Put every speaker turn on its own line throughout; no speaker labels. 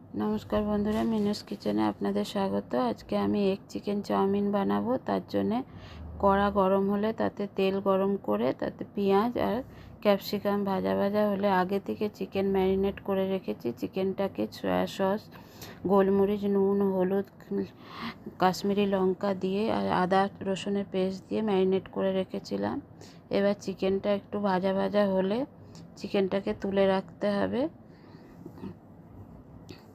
नमस्कार बंधुरा मिनुस किचेने आपनादेर स्वागत। आज के आमी एग चिकेन चाउमिन बानाबो। तार जोन्नो कड़ा गरम होले ताते तेल गरम करे ताते पेঁয়াজ और ক্যাপসিকাম भाजा भाजा होले आगे थेके चिकेन मैरिनेट करे रेखेछि। चिकेनटाके सया सस गोलमरिच नुन हलुद काश्मीरी लंका दिए और आदा रसुनेर पेस्ट दिए मैरिनेट करे रेखेछिलाम। एबार चिकेनटा एकटु भाजा भाजा होले चिकेनटाके तुले राखते हबे।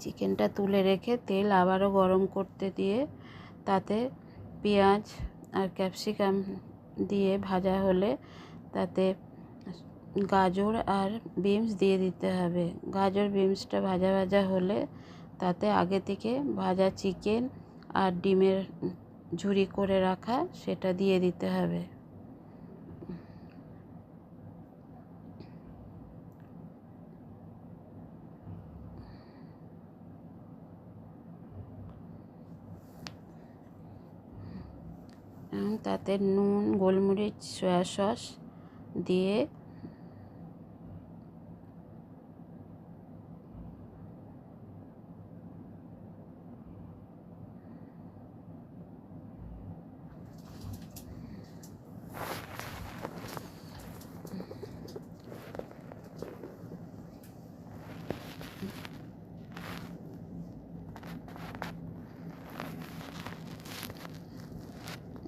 चिकेनटा तुले रेखे तेल आबारो गरम करते दिए ताते पेঁয়াজ और ক্যাপসিকাম दिए भाजा होले ताते गाजर और बिन्स दिए दिते हबे। गाजर बिन्सटा भाजा भाजा होले ताते आगे थेके भाजा चिकेन और डिमेर झुरी करे राखा सेटा दिए दिते हबे। ताते नुन गोलमरिच सया सस दिए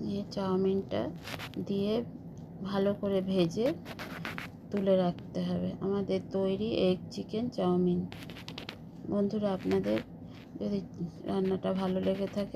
ये চাউমিনটা দিয়ে ভালো করে ভেজে তুলে রাখতে হবে। আমাদের তৈরি এগ চিকেন চাউমিন। বন্ধুরা আপনাদের যদি রান্নাটা ভালো লেগে থাকে